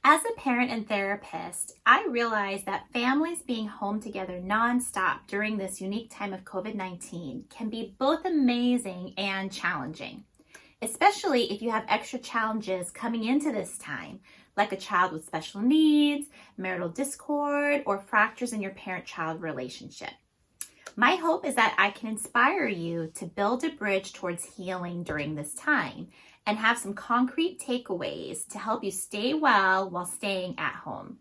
As a parent and therapist, I realize that families being home together nonstop during this unique time of COVID-19 can be both amazing and challenging, especially if you have extra challenges coming into this time, like a child with special needs, marital discord, or fractures in your parent-child relationship. My hope is that I can inspire you to build a bridge towards healing during this time and have some concrete takeaways to help you stay well while staying at home.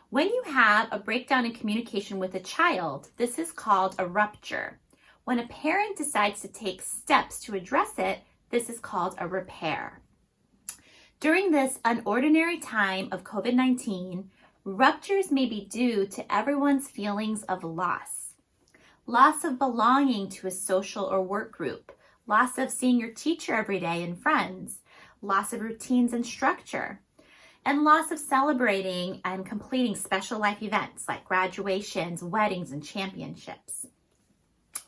When you have a breakdown in communication with a child, this is called a rupture. When a parent decides to take steps to address it, this is called a repair. During this unordinary time of COVID-19, ruptures may be due to everyone's feelings of loss of belonging to a social or work group, loss of seeing your teacher every day and friends, loss of routines and structure, and loss of celebrating and completing special life events like graduations, weddings, and championships.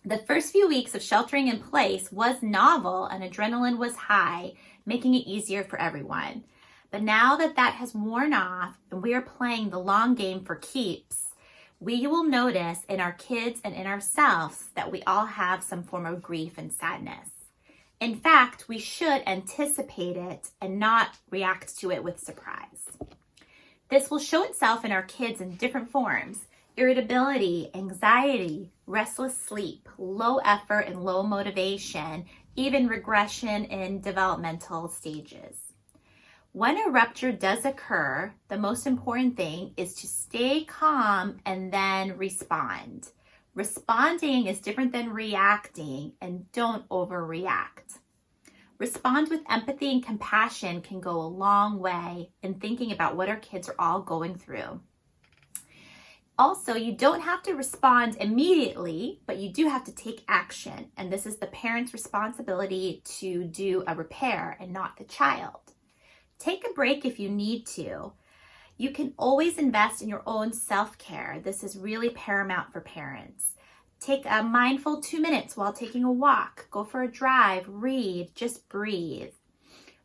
The first few weeks of sheltering in place was novel and adrenaline was high, making it easier for everyone. But now that has worn off and we are playing the long game for keeps, we will notice in our kids and in ourselves that we all have some form of grief and sadness. In fact, we should anticipate it and not react to it with surprise. This will show itself in our kids in different forms: irritability, anxiety, restless sleep, low effort and low motivation, even regression in developmental stages. When a rupture does occur, the most important thing is to stay calm and then respond. Responding is different than reacting, and don't overreact. Respond with empathy and compassion can go a long way in thinking about what our kids are all going through. Also, you don't have to respond immediately, but you do have to take action, and this is the parent's responsibility to do a repair and not the child. Take a break if you need to. You can always invest in your own self-care. This is really paramount for parents. Take a mindful 2 minutes while taking a walk. Go for a drive, read, just breathe.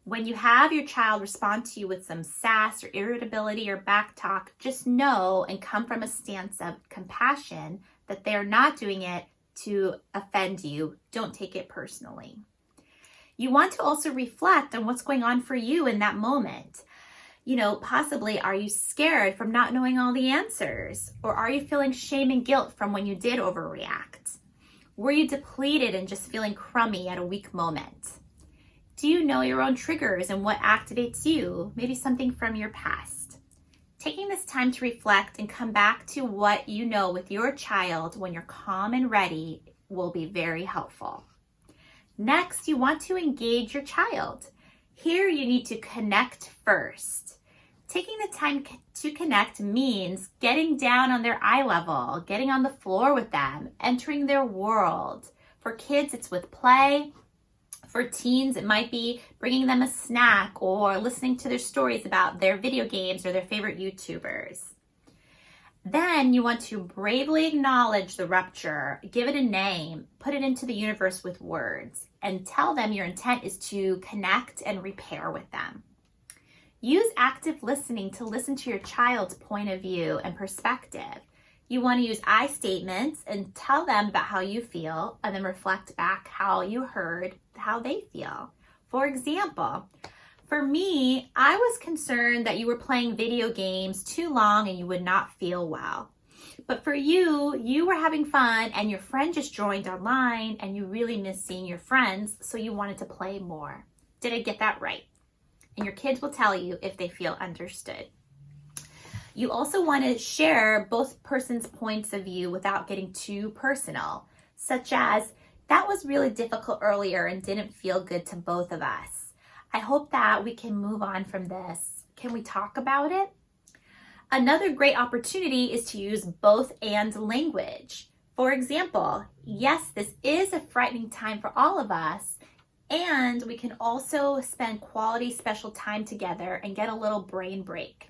When you have your child respond to you with some sass or irritability or backtalk, just know and come from a stance of compassion that they are not doing it to offend you. Don't take it personally. You want to also reflect on what's going on for you in that moment. Possibly, are you scared from not knowing all the answers? Or are you feeling shame and guilt from when you did overreact? Were you depleted and just feeling crummy at a weak moment? Do you know your own triggers and what activates you? Maybe something from your past. Taking this time to reflect and come back to what you know with your child when you're calm and ready will be very helpful. Next, you want to engage your child. Here, you need to connect first. Taking the time to connect means getting down on their eye level, getting on the floor with them, entering their world. For kids, it's with play. For teens, it might be bringing them a snack or listening to their stories about their video games or their favorite YouTubers. Then you want to bravely acknowledge the rupture, give it a name, put it into the universe with words, and tell them your intent is to connect and repair with them. Use active listening to listen to your child's point of view and perspective. You want to use I statements and tell them about how you feel, and then reflect back how you heard how they feel. For example, for me, I was concerned that you were playing video games too long and you would not feel well. But for you, you were having fun and your friend just joined online and you really miss seeing your friends, so you wanted to play more. Did I get that right? And your kids will tell you if they feel understood. You also want to share both persons' points of view without getting too personal, such as, that was really difficult earlier and didn't feel good to both of us. I hope that we can move on from this. Can we talk about it? Another great opportunity is to use both and language. For example, yes, this is a frightening time for all of us, and we can also spend quality special time together and get a little brain break.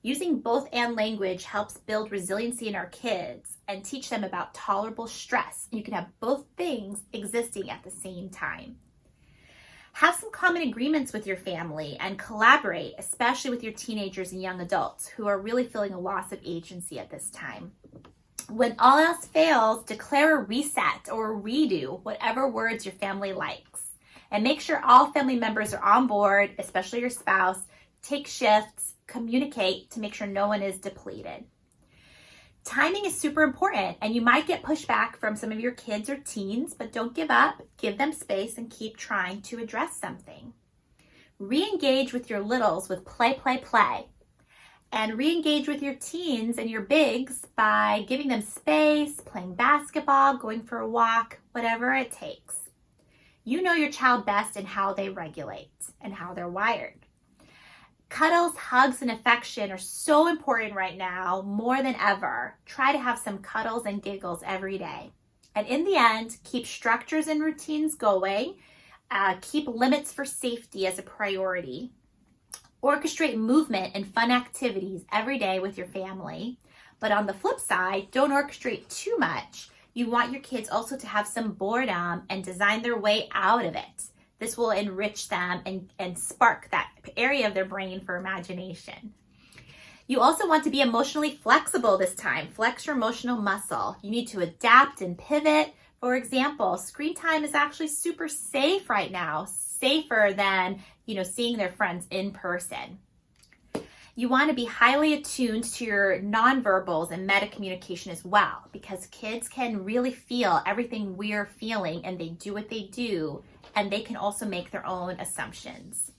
Using both and language helps build resiliency in our kids and teach them about tolerable stress. You can have both things existing at the same time. Have some common agreements with your family and collaborate, especially with your teenagers and young adults who are really feeling a loss of agency at this time. When all else fails, declare a reset or a redo, whatever words your family likes. And make sure all family members are on board, especially your spouse. Take shifts, communicate to make sure no one is depleted. Timing is super important, and you might get pushback from some of your kids or teens, but don't give up, give them space, and keep trying to address something. Re-engage with your littles with play, play, play. And re-engage with your teens and your bigs by giving them space, playing basketball, going for a walk, whatever it takes. You know your child best and how they regulate and how they're wired. Cuddles, hugs, and affection are so important right now, more than ever. Try to have some cuddles and giggles every day. And in the end, keep structures and routines going. Keep limits for safety as a priority. Orchestrate movement and fun activities every day with your family. But on the flip side, don't orchestrate too much. You want your kids also to have some boredom and design their way out of it. This will enrich them and spark that area of their brain for imagination. You also want to be emotionally flexible this time. Flex your emotional muscle. You need to adapt and pivot. For example, screen time is actually super safe right now, safer than, seeing their friends in person. You want to be highly attuned to your nonverbals and meta communication as well, because kids can really feel everything we're feeling, and they do what they do, and they can also make their own assumptions.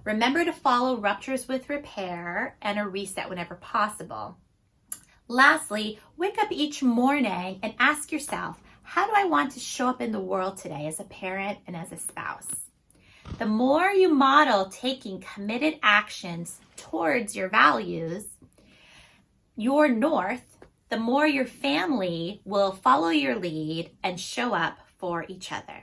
Remember to follow ruptures with repair and a reset whenever possible. Lastly, wake up each morning and ask yourself, how do I want to show up in the world today as a parent and as a spouse? The more you model taking committed actions towards your values, your north, the more your family will follow your lead and show up for each other.